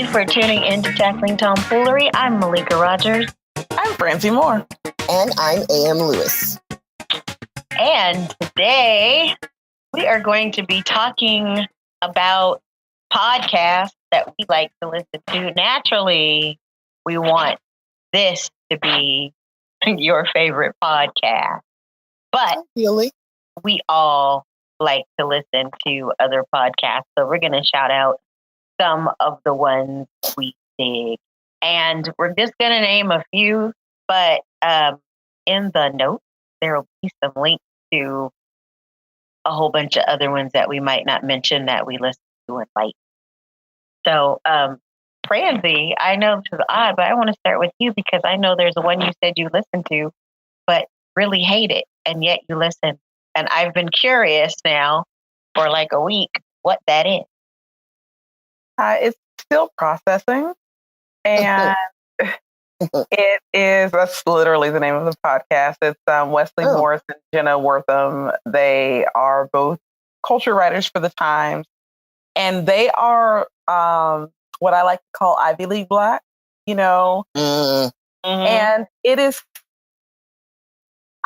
for tuning in to Tackling Tomfoolery. I'm Malika Rogers. I'm Francie Moore. And I'm A.M. Lewis. And today we are going to be talking about podcasts that we like to listen to. Naturally, we want this to be your favorite podcast. But really, we all like to listen to other podcasts. So we're going to shout out some of the ones we dig. And we're just going to name a few, but in the notes, there will be some links to a whole bunch of other ones that we might not mention that we listen to and like. So, Francie, I know this is odd, but I want to start with you because I know there's one you said you listened to, but really hate it, and yet you listen. And I've been curious now for like a week what that is. It's still processing, and it is, that's literally the name of the podcast. It's Wesley Morris and Jenna Wortham. They are both culture writers for the Times, and they are what I like to call Ivy League Black, you know? And it is,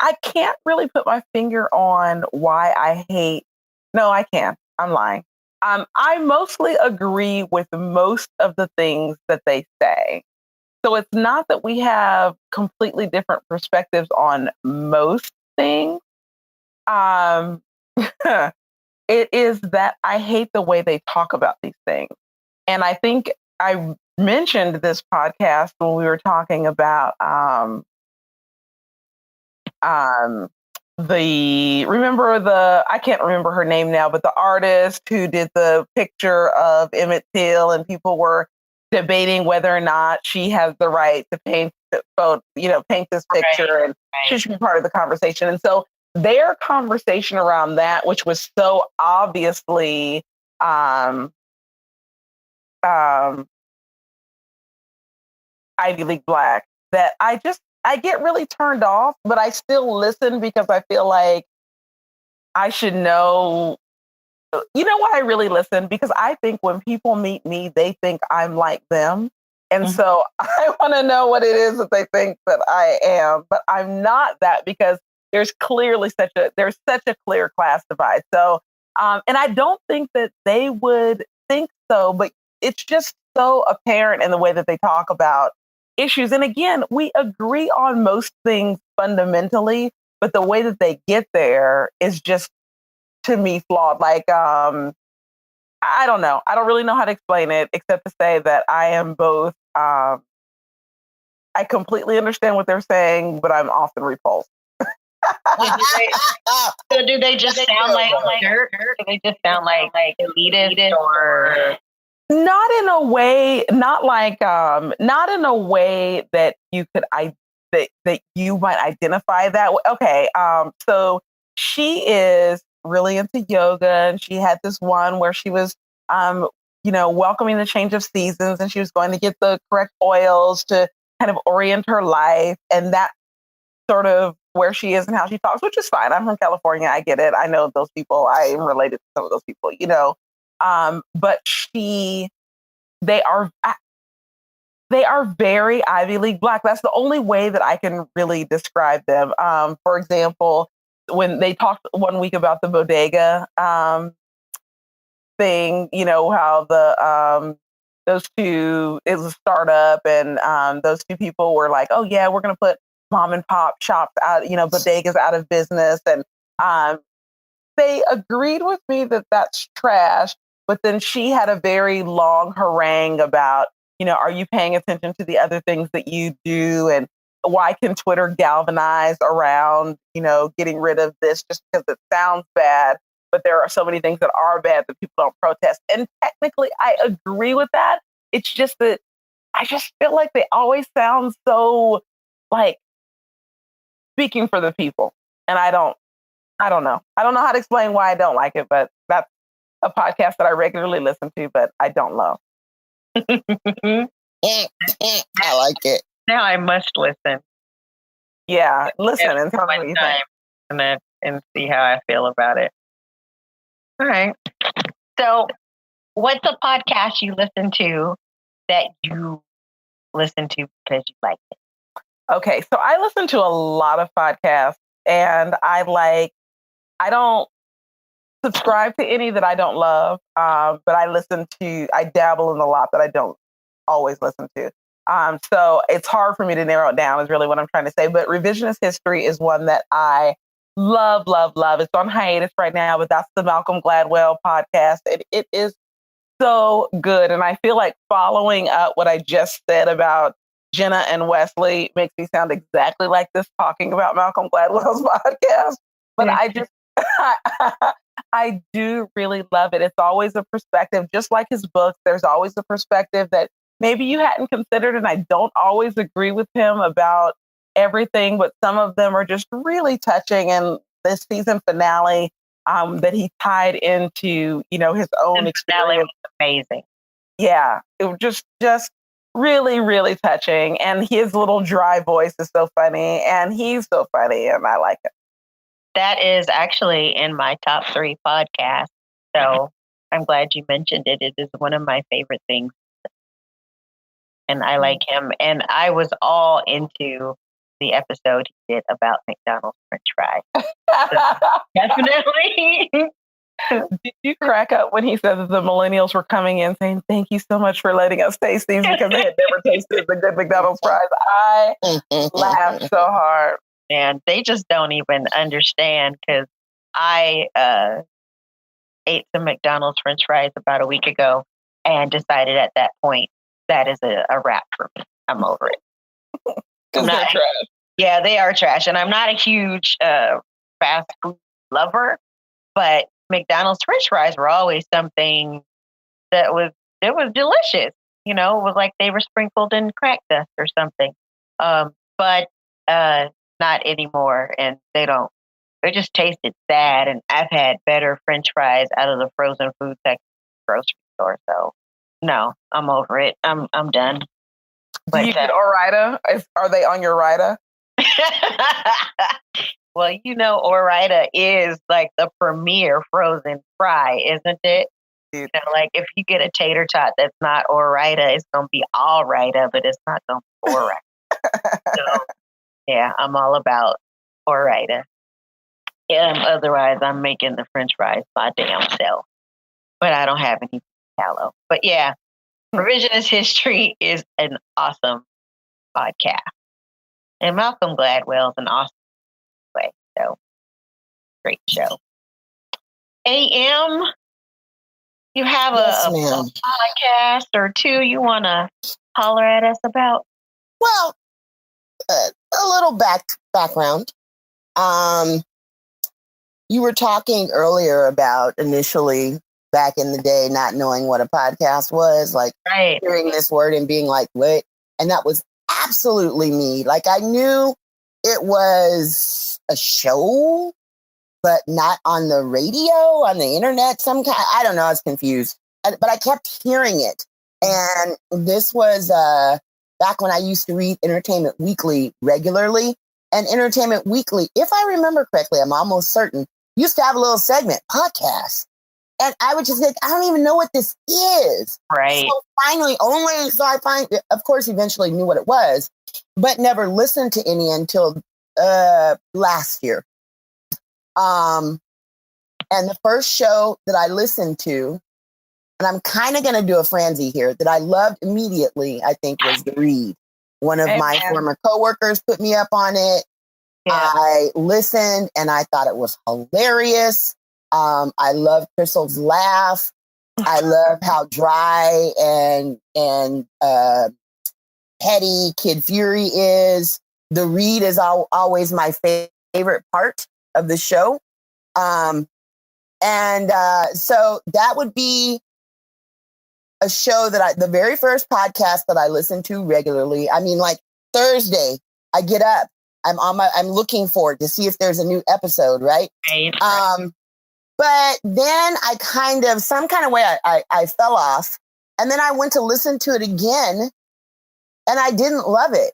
I can't really put my finger on why I hate, no, I can. I'm lying. I mostly agree with most of the things that they say. So it's not that we have completely different perspectives on most things. It is that I hate the way they talk about these things. And I think I mentioned this podcast when we were talking about I can't remember her name now, but the artist who did the picture of Emmett Till, and people were debating whether or not she has the right to paint this picture, and she should be part of the conversation. And so their conversation around that, which was so obviously Ivy League Black, that I get really turned off, but I still listen because I feel like I should know. You know why I really listen? Because I think when people meet me, they think I'm like them. And so I want to know what it is that they think that I am, but I'm not that, because there's clearly such a clear class divide. So, and I don't think that they would think so, but it's just so apparent in the way that they talk about issues. And again, we agree on most things fundamentally, but the way that they get there is just, to me, flawed. Like, I don't know. I don't really know how to explain it, except to say that I am both, I completely understand what they're saying, but I'm often repulsed. So do they just sound like dirt? Do they just sound like elitist, or? Not in a way, not in a way that you could, that you might identify that way. Okay. So she is really into yoga, and she had this one where she was, welcoming the change of seasons, and she was going to get the correct oils to kind of orient her life. And that's sort of where she is and how she talks, which is fine. I'm from California. I get it. I know those people. I am related to some of those people, but they are very Ivy League Black. That's the only way that I can really describe them. For example, when they talked one week about the bodega thing, how those two, it was a startup, and those two people were like, oh yeah, we're going to put mom and pop shops out, bodegas out of business. And they agreed with me that that's trash. But then she had a very long harangue about, are you paying attention to the other things that you do? And why can Twitter galvanize around, getting rid of this just because it sounds bad? But there are so many things that are bad that people don't protest. And technically, I agree with that. It's just that I just feel like they always sound so like speaking for the people. And I don't know. I don't know how to explain why I don't like it, but that's a podcast that I regularly listen to, but I don't love. I like it. Now I must listen. Yeah, listen and tell me what you think. And see how I feel about it. All right. So what's a podcast you listen to that you listen to because you like it? Okay, so I listen to a lot of podcasts, and I don't subscribe to any that I don't love, but I dabble in a lot that I don't always listen to. So it's hard for me to narrow it down, is really what I'm trying to say. But Revisionist History is one that I love, love, love. It's on hiatus right now, but that's the Malcolm Gladwell podcast. And it is so good. And I feel like following up what I just said about Jenna and Wesley makes me sound exactly like this talking about Malcolm Gladwell's podcast. But I just, I do really love it. It's always a perspective, just like his books. There's always a perspective that maybe you hadn't considered. And I don't always agree with him about everything, but some of them are just really touching. And this season finale that he tied into, his own experience. Was amazing. Yeah, it was just really, really touching. And his little dry voice is so funny, and he's so funny, and I like it. That is actually in my top 3 podcasts. So I'm glad you mentioned it. It is one of my favorite things. And I like him. And I was all into the episode he did about McDonald's French fries. Definitely. Did you crack up when he said that the millennials were coming in saying, "Thank you so much for letting us taste these," because they had never tasted the good McDonald's fries? I laughed so hard. And they just don't even understand, because I ate some McDonald's French fries about a week ago and decided at that point that is a wrap for me. I'm over it. Because they're trash. Yeah, they are trash. And I'm not a huge fast food lover, but McDonald's French fries were always something that was delicious. It was like they were sprinkled in crack dust or something. But not anymore. And they just tasted sad. And I've had better French fries out of the frozen food section at the grocery store. So no, I'm over it. I'm done. Do you get Ore-Ida? Are they on your Rida? Well, Ore-Ida is like the premier frozen fry, isn't it? Like if you get a tater tot that's not Ore-Ida, it's going to be all Rida, but it's not going to be Ore-Ida. So, yeah, I'm all about Ore-Ida. Otherwise, I'm making the French fries my damn self. But I don't have any tallow. But yeah, Revisionist History is an awesome podcast. And Malcolm Gladwell is an awesome way. So, great show. AM, you have a podcast or two you want to holler at us about? Well, a little background. You were talking earlier about initially back in the day not knowing what a podcast was, like hearing this word and being like, what? And that was absolutely me. Like I knew it was a show, but not on the radio, on the internet, I don't know, I was confused. But I kept hearing it. And this was back when I used to read Entertainment Weekly regularly. And Entertainment Weekly, if I remember correctly, I'm almost certain, used to have a little segment, podcast. And I would just think, I don't even know what this is. Right. So finally, of course, eventually knew what it was, but never listened to any until last year. And the first show that I listened to, and I'm kind of going to do a Franzi here, that I loved immediately, I think was The Read. One of my former coworkers put me up on it. Yeah. I listened and I thought it was hilarious. I love Crystal's laugh. I love how dry and petty Kid Fury is. The Read is always my favorite part of the show. So that would be a show that the very first podcast that I listened to regularly. I mean, like Thursday, I get up, I'm looking forward to see if there's a new episode, right? Right. But then some kind of way I fell off, and then I went to listen to it again, and I didn't love it.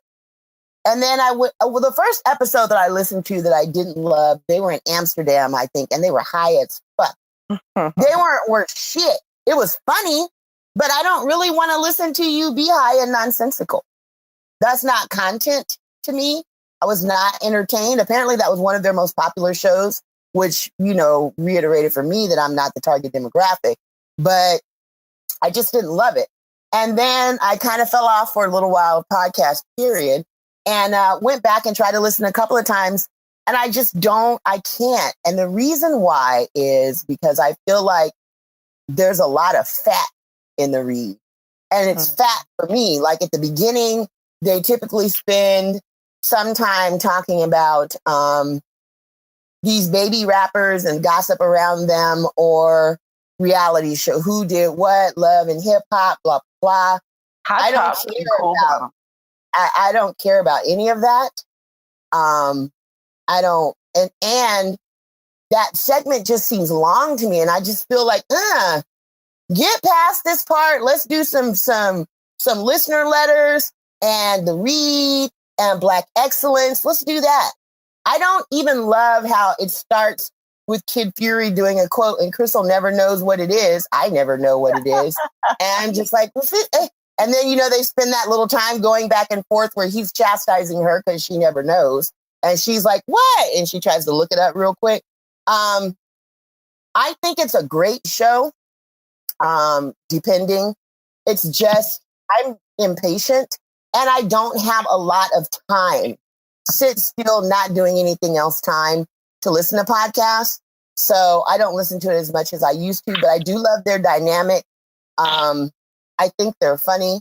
And then the first episode that I listened to that I didn't love, they were in Amsterdam, I think, and they were high as fuck. They weren't worth shit. It was funny, but I don't really want to listen to you be high and nonsensical. That's not content to me. I was not entertained. Apparently that was one of their most popular shows, which, reiterated for me that I'm not the target demographic, but I just didn't love it. And then I kind of fell off for a little while, podcast period, and went back and tried to listen a couple of times. And I can't. And the reason why is because I feel like there's a lot of fat in the read. And it's fat for me. Like at the beginning, they typically spend some time talking about these baby rappers and gossip around them, or reality show, who did what, love and hip hop, blah, blah. I don't care about any of that. I don't, and that segment just seems long to me. And I just feel like, get past this part. Let's do some listener letters and the read and Black excellence. Let's do that. I don't even love how it starts with Kid Fury doing a quote and Crystal never knows what it is. I never know what it is. And just like, and then, they spend that little time going back and forth where he's chastising her because she never knows. And she's like, what? And she tries to look it up real quick. I think it's a great show. Depending. It's just, I'm impatient and I don't have a lot of time. Sit still, not doing anything else time to listen to podcasts. So I don't listen to it as much as I used to, but I do love their dynamic. I think they're funny.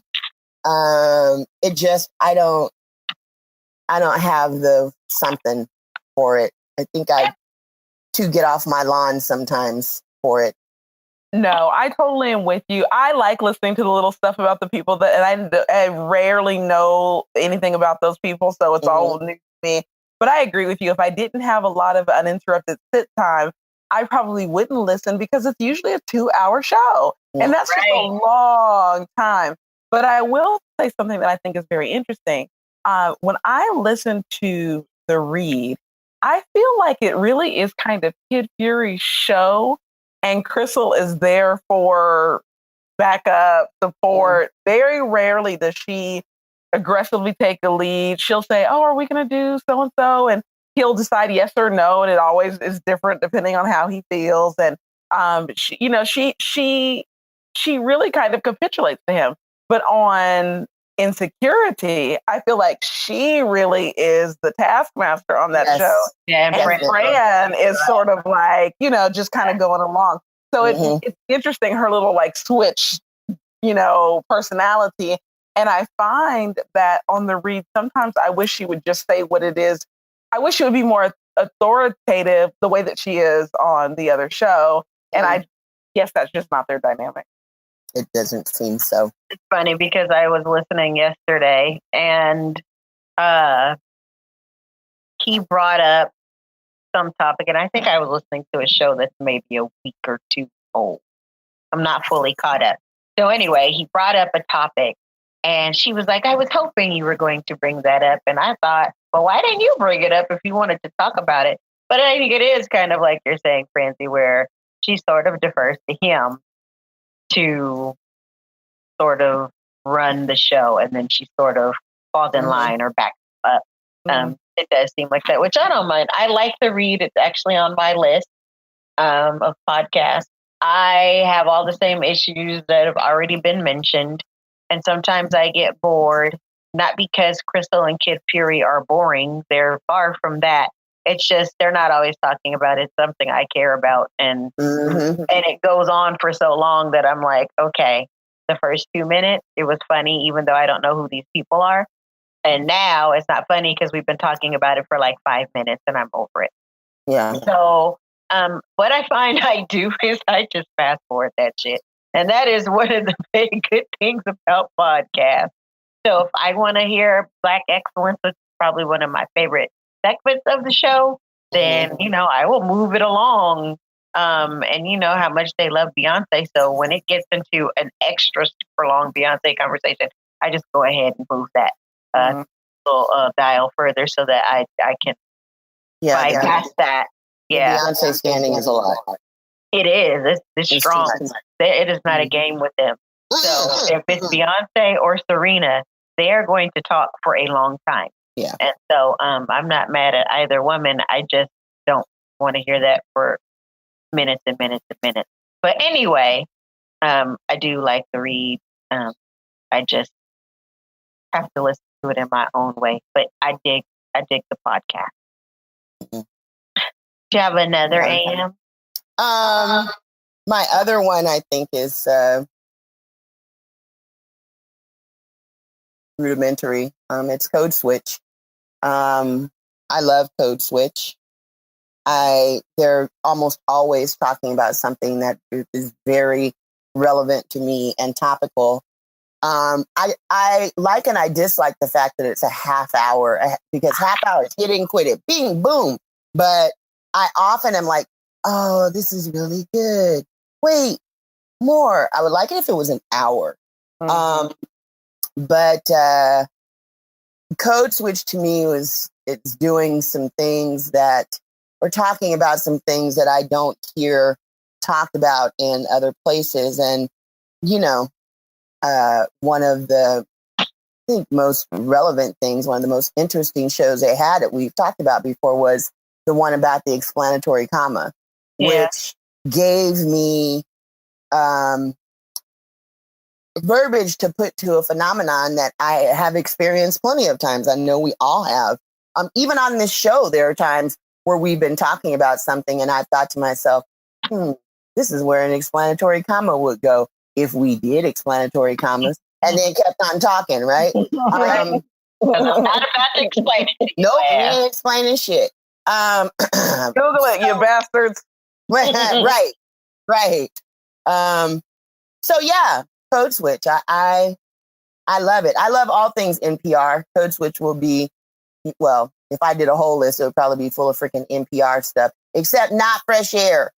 It just, I don't have the something for it. I think I to get off my lawn sometimes for it. No, I totally am with you. I like listening to the little stuff about the people and I rarely know anything about those people. So it's all new to me. But I agree with you. If I didn't have a lot of uninterrupted sit time, I probably wouldn't listen because it's usually a 2-hour show. And that's just a long time. But I will say something that I think is very interesting. When I listen to the read, I feel like it really is kind of Kid Fury's show. And Crystal is there for backup support. Very rarely does she aggressively take the lead. She'll say, "Oh, are we going to do so and so?" And he'll decide yes or no, and it always is different depending on how he feels. And she really kind of capitulates to him. But on Insecurity, I feel like she really is the taskmaster on that show. Yeah, and Bren is sort of like, just kind of going along. So it's interesting, her little like switch, personality. And I find that on the read, sometimes I wish she would just say what it is. I wish she would be more authoritative the way that she is on the other show. And I guess that's just not their dynamic. It doesn't seem so. It's funny because I was listening yesterday and he brought up some topic, and I think I was listening to a show that's maybe a week or two old. I'm not fully caught up. So anyway, he brought up a topic and she was like, I was hoping you were going to bring that up. And I thought, well, why didn't you bring it up if you wanted to talk about it? But I think it is kind of like you're saying, Francie, where she sort of defers to him to sort of run the show, and then she sort of falls in line or backs up. It does seem like that, which I don't mind. I like the read. It's actually on my list of podcasts. I have all the same issues that have already been mentioned, and sometimes I get bored, not because Crystal and Kid Fury are boring. They're far from that. It's just they're not always talking about it. It's something I care about, and it goes on for so long that I'm like, okay, the first 2 minutes, it was funny, even though I don't know who these people are. And now it's not funny because we've been talking about it for like 5 minutes and I'm over it. Yeah. So what I find I do is I just fast forward that shit. And that is one of the big good things about podcasts. So if I want to hear Black excellence, which is probably one of my favorite segments of the show, then, I will move it along. And you know how much they love Beyonce. So when it gets into an extra super long Beyonce conversation, I just go ahead and move that little dial further so that I can bypass that. Yeah. Beyonce standing is a lot. It is. It's strong. It is not a game with them. So if it's Beyonce or Serena, they are going to talk for a long time. Yeah. And so I'm not mad at either woman. I just don't want to hear that for minutes and minutes and minutes. But anyway, I do like to read. I just have to listen to it in my own way. But I dig the podcast. Mm-hmm. Do you have another AM? My other one I think is rudimentary. It's Code Switch. I love Code Switch. They're almost always talking about something that is very relevant to me and topical. I like and I dislike the fact that it's a half hour because half hours, hit it and quit it, bing, boom. But I often am like, oh, this is really good. Wait, more. I would like it if it was an hour. Mm-hmm. But Code Switch to me it's doing some things that we're talking about, some things that I don't hear talked about in other places. And, one of the, I think, most relevant things, one of the most interesting shows they had that we've talked about before was the one about the explanatory comma, which gave me verbiage to put to a phenomenon that I have experienced plenty of times. I know we all have. Even on this show, there are times where we've been talking about something and I've thought to myself, this is where an explanatory comma would go if we did explanatory commas and then kept on talking, right? I'm not about to explain it. Nope, we ain't explaining shit. Google it, you bastards. Right. So yeah, Code Switch. I love it. I love all things NPR. Code Switch will be, well, if I did a whole list, it would probably be full of freaking NPR stuff, except not Fresh Air,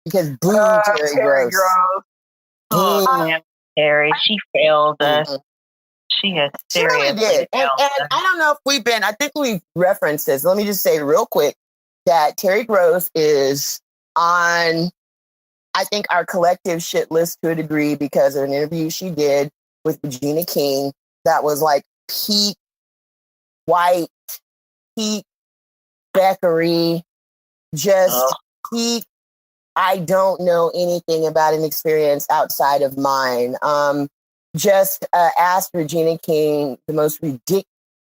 because boo, Terry Gross. Terry, she failed us. She has seriously really did. And I don't know if I think we've referenced this. Let me just say real quick that Terry Gross is on, I think, our collective shit list to a degree because of an interview she did with Regina King that was like peak white, peak Beckery, just peak, I don't know anything about an experience outside of mine. Just asked Regina King, the most ridiculous,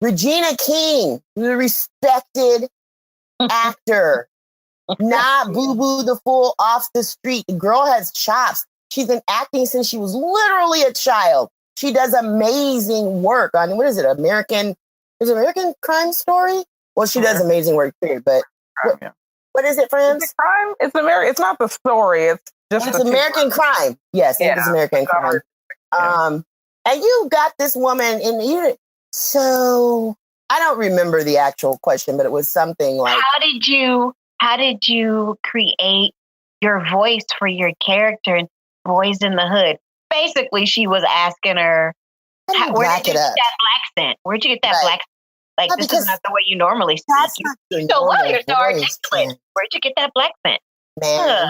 Regina King, the respected actor, not Boo Boo the fool off the street. The girl has chops. She's been acting since she was literally a child. She does amazing work on, what is it, American Crime Story? Well, she does amazing work too, but what is it, friends? Is it crime? It's American. It's not the story. It's American Crime. Yes, it's American Crime. And you got this woman in the unit. So I don't remember the actual question, but it was something like, how did you create your voice for your character in Boys in the Hood? Basically, she was asking her, where did you get that black scent? Where'd you get that black scent? Like, this is not the way you normally speak. You're so articulate. Where'd you get that black scent? Man.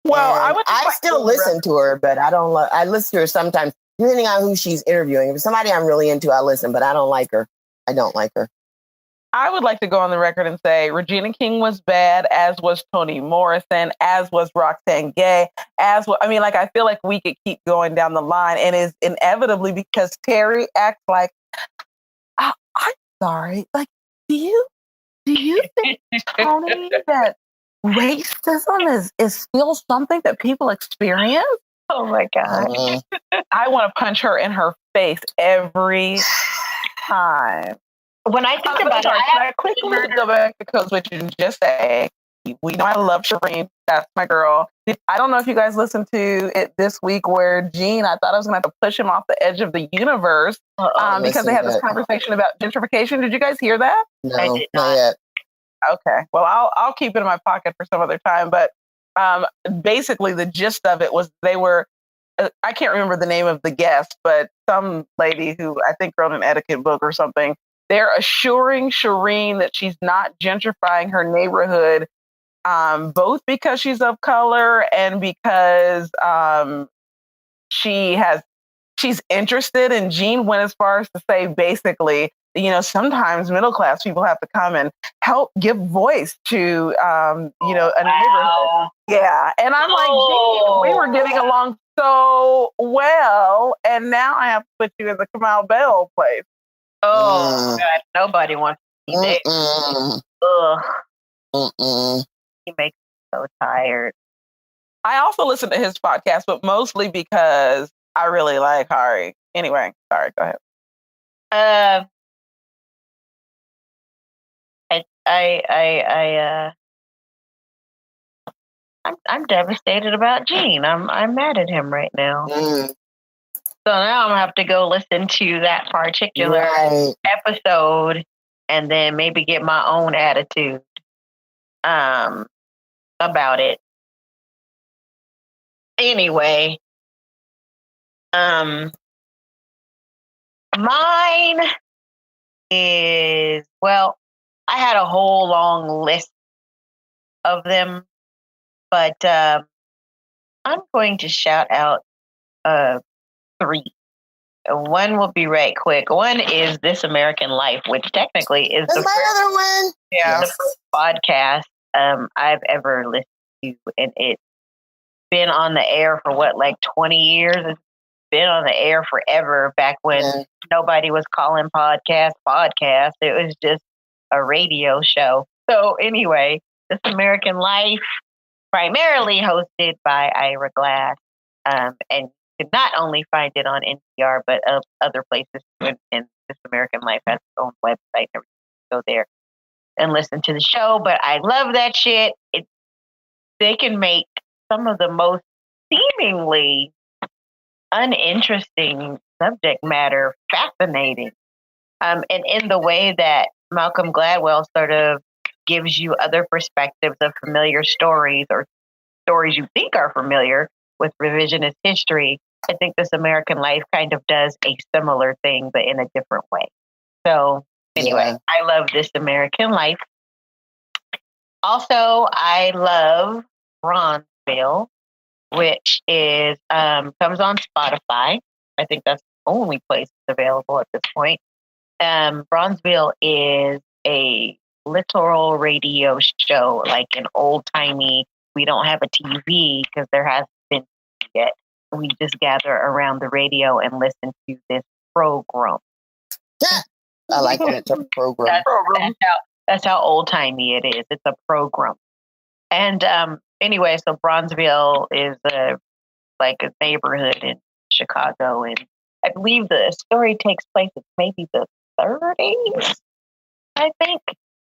Well, I still listen to her, but I don't. I listen to her sometimes, depending on who she's interviewing. If it's somebody I'm really into, I listen, but I don't like her. I don't like her. I would like to go on the record and say Regina King was bad, as was Toni Morrison, as was Roxane Gay, I feel like we could keep going down the line, and it's inevitably because Terry acts like, I'm sorry, like, do you think, Toni, that racism is still something that people experience? Oh my God. I want to punch her in her face every time. When I think about it, I quickly go back to Code Switch and just say, we know I love Shireen. That's my girl. I don't know if you guys listened to it this week where Gene, I thought I was going to have to push him off the edge of the universe because they had this conversation about gentrification. Did you guys hear that? No, I did not yet. Okay. Well, I'll keep it in my pocket for some other time. But basically the gist of it was they were, I can't remember the name of the guest, but some lady who I think wrote an etiquette book or something. They're assuring Shireen that she's not gentrifying her neighborhood, both because she's of color and because she's interested, and Jean went as far as to say, basically, sometimes middle class people have to come and help give voice to, a neighborhood. Yeah. And I'm like, Jean, we were getting along so well, and now I have to put you in the Kamau Bell place. Oh, God, nobody wants to see that. Ugh. He makes me so tired. I also listen to his podcast, but mostly because I really like Hari. Anyway, sorry, go ahead. I'm devastated about Gene. I'm mad at him right now. So now I'm gonna have to go listen to that particular episode and then maybe get my own attitude about it. Anyway, mine is, well, I had a whole long list of them, but I'm going to shout out 3. One will be right quick. One is This American Life, which technically is my other one. Yeah, the first podcast I've ever listened to, and it's been on the air for 20 years. It's been on the air forever. Back when nobody was calling podcast. It was just a radio show. So anyway, This American Life, primarily hosted by Ira Glass, and you can not only find it on NPR, but other places too. And This American Life has its own website. Go there and listen to the show. But I love that shit. They can make some of the most seemingly uninteresting subject matter fascinating. And in the way that Malcolm Gladwell sort of gives you other perspectives of familiar stories, or stories you think are familiar with revisionist history. I think This American Life kind of does a similar thing, but in a different way. So anyway, I love This American Life. Also, I love Bronzeville, which is comes on Spotify. I think that's the only place it's available at this point. Bronzeville is a literal radio show, like an old-timey, we don't have a TV because there hasn't been yet. We just gather around the radio and listen to this program. I like that. It's a program. That's how old-timey it is. It's a program. And anyway, so Bronzeville is a neighborhood in Chicago, and I believe the story takes place in maybe the 30s, I think.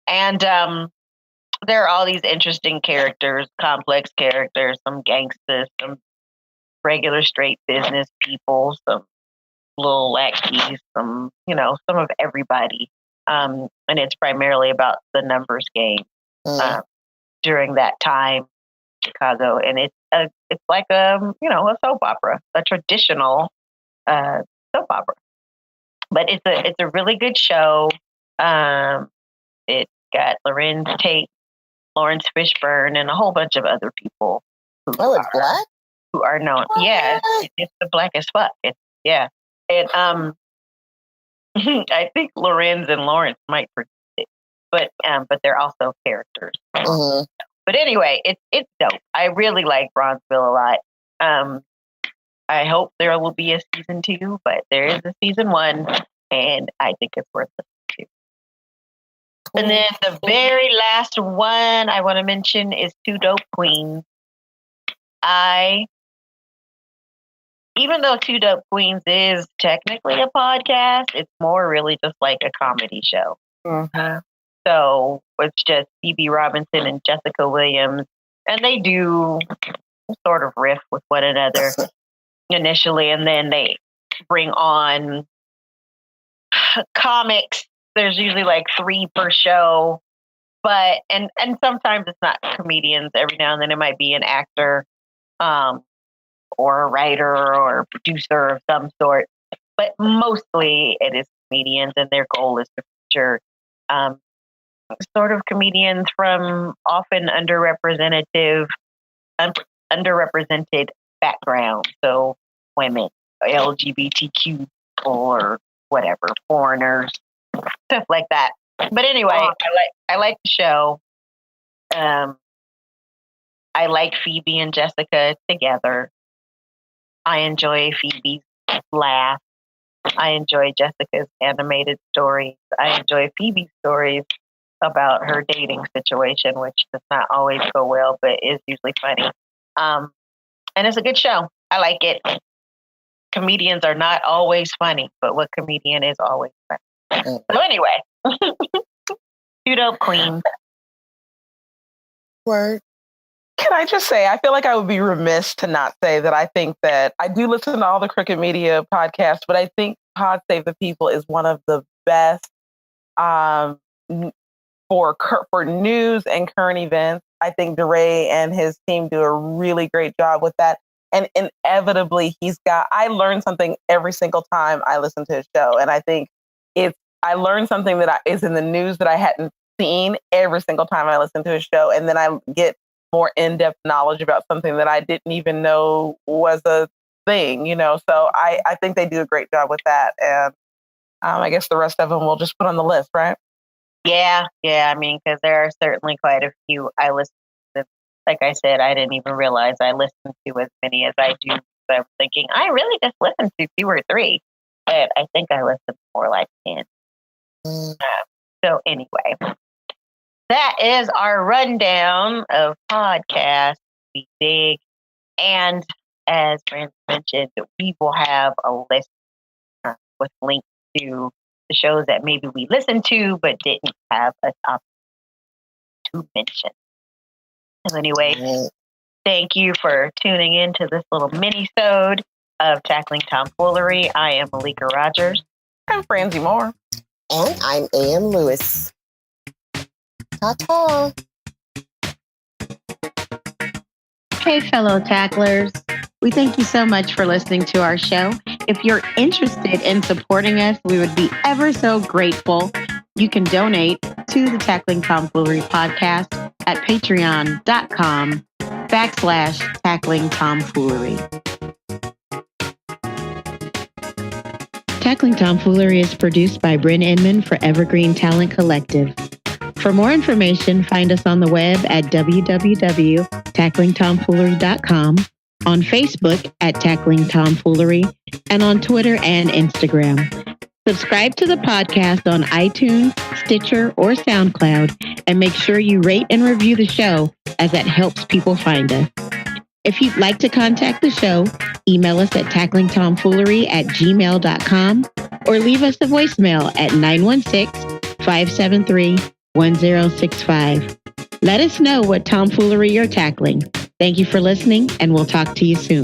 And there are all these interesting characters, complex characters, some gangsters, some regular straight business people, some little lackeys, some of everybody. And it's primarily about the numbers game during that time, Chicago. And it's like a soap opera, a traditional soap opera. But it's a really good show. It got Lorenz Tate, Lawrence Fishburne, and a whole bunch of other people. It's black? Who are known. Yeah, it's the black as fuck. And I think Lorenz and Lawrence might produce it, but they're also characters. Mm-hmm. But anyway, it's dope. I really like Bronzeville a lot. I hope there will be a season 2, but there is a season 1, and I think it's worth listening to. And then the very last one I want to mention is Two Dope Queens. Even though Two Dope Queens is technically a podcast, it's more really just like a comedy show. Mm-hmm. So it's just Phoebe Robinson and Jessica Williams, and they do sort of riff with one another initially, and then they bring on comics. There's usually 3 per show, but and sometimes it's not comedians. Every now and then it might be an actor, or a writer or a producer of some sort. But mostly it is comedians, and their goal is to feature sort of comedians from often underrepresented backgrounds. So women, LGBTQ or whatever, foreigners, stuff like that. But anyway, I like the show. I like Phoebe and Jessica together. I enjoy Phoebe's laugh. I enjoy Jessica's animated stories. I enjoy Phoebe's stories about her dating situation, which does not always go well, but is usually funny. And it's a good show. I like it. Comedians are not always funny, but what comedian is always funny? So anyway, shoot up, Queen. Word. Can I just say, I feel like I would be remiss to not say that I think that I do listen to all the Crooked Media podcasts, but I think Pod Save the People is one of the best for news and current events. I think DeRay and his team do a really great job with that. And inevitably, I learn something every single time I listen to his show. And I think I learned something that is in the news that I hadn't seen every single time I listen to his show. And then I get more in-depth knowledge about something that I didn't even know was a thing, So I think they do a great job with that. And I guess the rest of them we'll just put on the list, right? Yeah. I mean, because there are certainly quite a few I listen to. Like I said, I didn't even realize I listened to as many as I do. So I'm thinking, I really just listened to 2 or 3. But I think I listened to more like 10. So anyway, that is our rundown of podcasts we dig. And as Bren mentioned, we will have a list with links to the shows that maybe we listened to but didn't have a topic to mention. So anyway, thank you for tuning in to this little mini-sode of Tackling Tomfoolery. I am Malika Rogers. I'm Francie Moore. And I'm A.M. Lewis. Ta-ta. Hey, fellow tacklers. We thank you so much for listening to our show. If you're interested in supporting us, we would be ever so grateful. You can donate to the Tackling Tomfoolery podcast at patreon.com/Tackling Tomfoolery. Tackling Tomfoolery is produced by Bren Inman for Evergreen Talent Collective. For more information, find us on the web at www.tacklingtomfoolery.com, on Facebook at Tackling Tomfoolery, and on Twitter and Instagram. Subscribe to the podcast on iTunes, Stitcher, or SoundCloud, and make sure you rate and review the show, as that helps people find us. If you'd like to contact the show, email us at tacklingtomfoolery@gmail.com or leave us a voicemail at 916-573-1065. Let us know what tomfoolery you're tackling. Thank you for listening, and we'll talk to you soon.